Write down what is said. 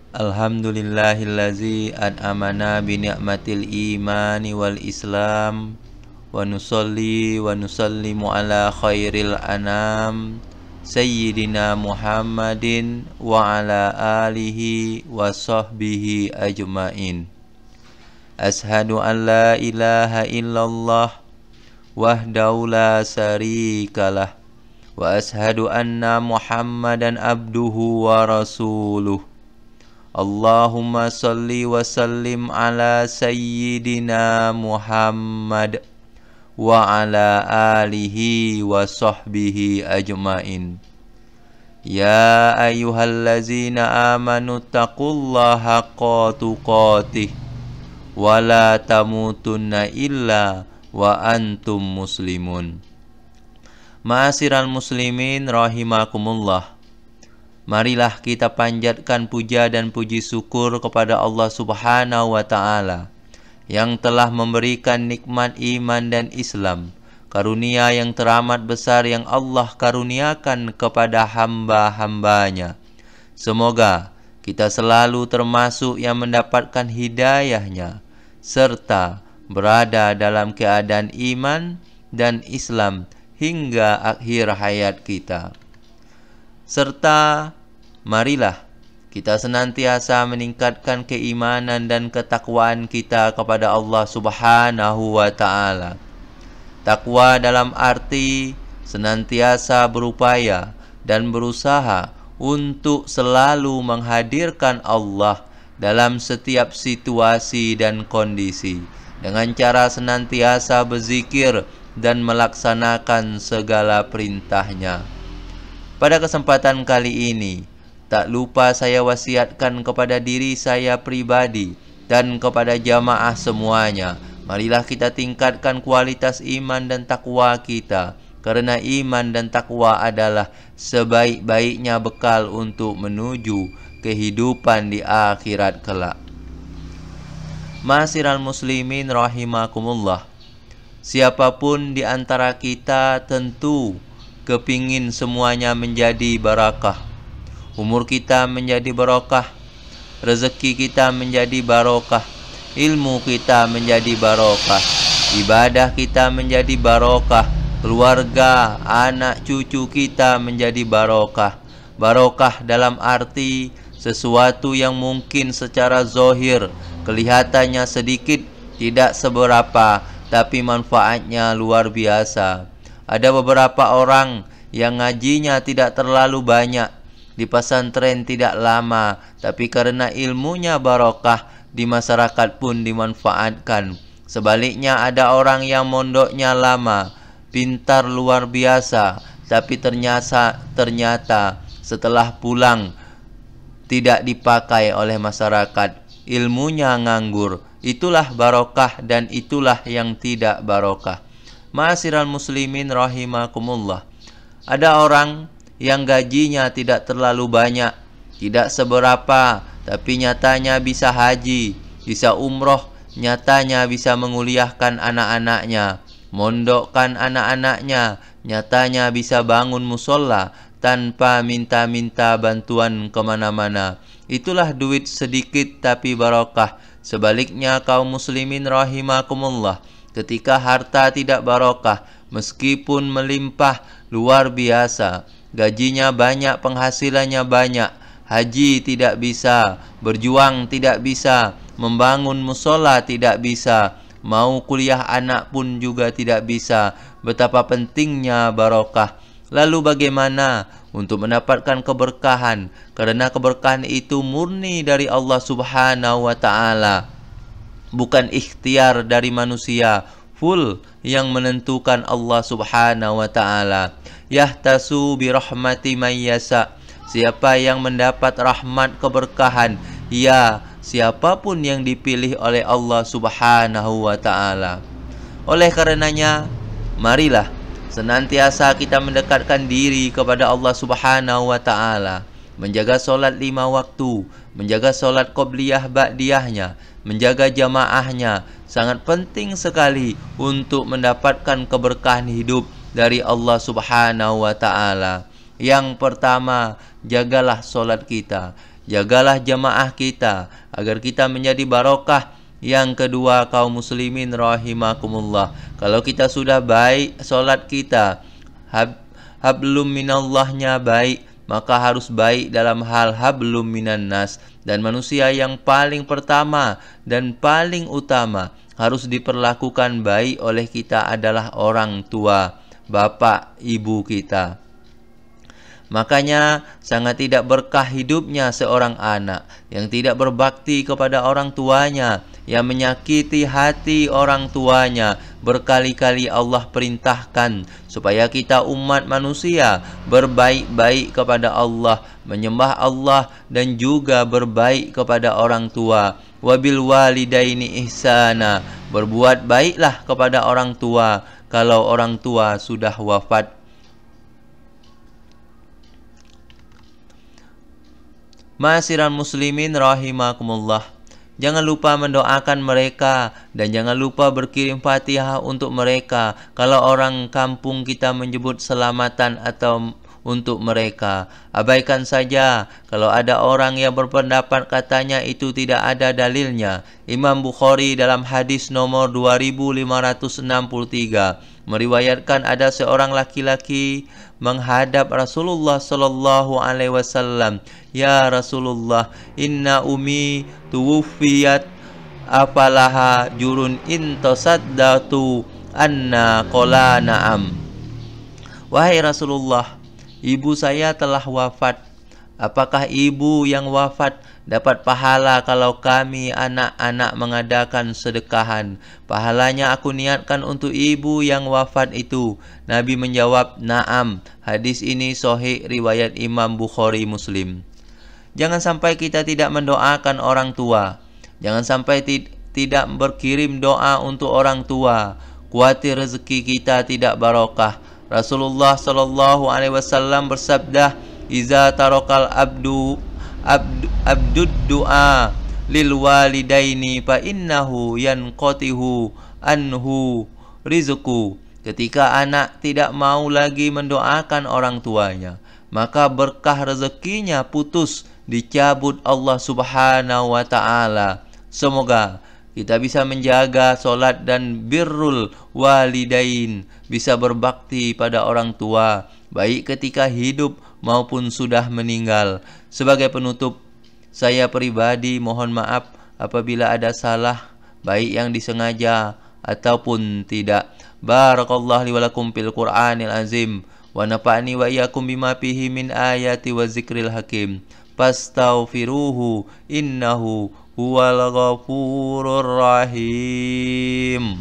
Alhamdulillahillazi an'amana bi ni'matil imani wal islam wa nusalli wa nusallimu ala khairil anam sayyidina Muhammadin wa ala alihi wa sahbihi ajmain. Ashhadu an la ilaha illallah wahdahu la syarikalah wa ashhadu anna Muhammadan abduhu wa rasuluh. Allahumma salli wa sallim ala sayyidina Muhammad wa ala alihi wa sahbihi ajmain. Ya ayyuhallazina amanu taqullaha haqqa tuqatih wa la tamutunna illa wa antum muslimun. Ma'asyiral muslimin rahimakumullah. Marilah kita panjatkan puja dan puji syukur kepada Allah Subhanahu wa Ta'ala yang telah memberikan nikmat iman dan Islam, karunia yang teramat besar yang Allah karuniakan kepada hamba-hambanya. Semoga kita selalu termasuk yang mendapatkan hidayahnya serta berada dalam keadaan iman dan Islam hingga akhir hayat kita. Serta marilah kita senantiasa meningkatkan keimanan dan ketakwaan kita kepada Allah Subhanahu wa Ta'ala. Takwa dalam arti senantiasa berupaya dan berusaha untuk selalu menghadirkan Allah dalam setiap situasi dan kondisi dengan cara senantiasa berzikir dan melaksanakan segala perintahnya. Pada kesempatan kali ini, tak lupa saya wasiatkan kepada diri saya pribadi dan kepada jamaah semuanya. Marilah kita tingkatkan kualitas iman dan takwa kita, karena iman dan takwa adalah sebaik-baiknya bekal untuk menuju kehidupan di akhirat kelak. Ma'asyiral muslimin rahimakumullah. Siapapun di antara kita tentu kepingin semuanya menjadi barakah. Umur kita menjadi barokah, rezeki kita menjadi barokah, ilmu kita menjadi barokah, ibadah kita menjadi barokah, keluarga, anak cucu kita menjadi barokah. Barokah dalam arti sesuatu yang mungkin secara zahir kelihatannya sedikit, tidak seberapa, tapi manfaatnya luar biasa. Ada beberapa orang yang ngajinya tidak terlalu banyak, di pesantren tidak lama, tapi karena ilmunya barokah, di masyarakat pun dimanfaatkan. Sebaliknya ada orang yang mondoknya lama, pintar luar biasa, tapi ternyata setelah pulang tidak dipakai oleh masyarakat, ilmunya nganggur. Itulah barokah dan itulah yang tidak barokah. Ma'asyiral muslimin rahimakumullah. Ada orang yang gajinya tidak terlalu banyak, tidak seberapa, tapi nyatanya bisa haji, bisa umroh, nyatanya bisa menguliahkan anak-anaknya, mondokkan anak-anaknya, nyatanya bisa bangun musola tanpa minta-minta bantuan kemana-mana. Itulah duit sedikit tapi barokah. Sebaliknya kaum muslimin rahimakumullah, ketika harta tidak barokah, meskipun melimpah luar biasa, gajinya banyak, penghasilannya banyak, haji tidak bisa, berjuang tidak bisa, membangun musola tidak bisa, mau kuliah anak pun juga tidak bisa. Betapa pentingnya barokah. Lalu bagaimana untuk mendapatkan keberkahan? Karena keberkahan itu murni dari Allah Subhanahu wa Ta'ala, bukan ikhtiar dari manusia. Full yang menentukan Allah Subhanahu wa Ta'ala. Yahtasu bi rahmati man yasa. Siapa yang mendapat rahmat keberkahan, ya, siapapun yang dipilih oleh Allah Subhanahu wa Ta'ala. Oleh karenanya, marilah senantiasa kita mendekatkan diri kepada Allah Subhanahu wa Ta'ala, menjaga solat 5 waktu, menjaga solat qobliyah ba'diyahnya, menjaga jamaahnya. Sangat penting sekali untuk mendapatkan keberkahan hidup dari Allah Subhanahu wa Ta'ala. Yang pertama, jagalah solat kita, jagalah jamaah kita agar kita menjadi barokah. Yang kedua, kaum muslimin rahimakumullah, kalau kita sudah baik solat kita, hablum minallahnya baik, maka harus baik dalam hal hablum minan nas. Dan manusia yang paling pertama dan paling utama harus diperlakukan baik oleh kita adalah orang tua, bapak, ibu kita. Makanya sangat tidak berkah hidupnya seorang anak yang tidak berbakti kepada orang tuanya, yang menyakiti hati orang tuanya. Berkali-kali Allah perintahkan supaya kita umat manusia berbaik-baik kepada Allah, menyembah Allah, dan juga berbaik kepada orang tua. Wabil walidaini ihsana, berbuat baiklah kepada orang tua kalau orang tua sudah wafat. Ma'asyiral muslimin rahimakumullah, jangan lupa mendoakan mereka dan jangan lupa berkirim Fatihah untuk mereka. Kalau orang kampung kita menyebut selamatan atau untuk mereka, abaikan saja. Kalau ada orang yang berpendapat katanya itu tidak ada dalilnya. Imam Bukhari dalam hadis nomor 2563 meriwayatkan ada seorang laki-laki menghadap Rasulullah sallallahu alaihi wasallam. Ya Rasulullah, inna umi tuwfiyat afalaha jurun intasaddatu anna qala na'am. Wahai Rasulullah, ibu saya telah wafat. Apakah ibu yang wafat dapat pahala kalau kami anak-anak mengadakan sedekahan? Pahalanya aku niatkan untuk ibu yang wafat itu. Nabi menjawab, na'am. Hadis ini sahih riwayat Imam Bukhari Muslim. Jangan sampai kita tidak mendoakan orang tua. Jangan sampai tidak berkirim doa untuk orang tua. Khawatir rezeki kita tidak barokah. Rasulullah sallallahu alaihi wasallam bersabda, "Iza tarakal abdud du'a lil walidaini fa innahu yanqatihu anhu rizqu." Ketika anak tidak mau lagi mendoakan orang tuanya, maka berkah rezekinya putus, dicabut Allah Subhanahu wa taala. Semoga kita bisa menjaga solat dan birrul walidain, bisa berbakti pada orang tua, baik ketika hidup maupun sudah meninggal. Sebagai penutup, saya pribadi mohon maaf apabila ada salah, baik yang disengaja ataupun tidak. Barakallahu li wa lakum fil Qur'anil azim wa nafa'ni wa iyyakum bima fihi min ayati wa zikril hakim. Fastaghfiruhu innahu huwal ghafurur rahim.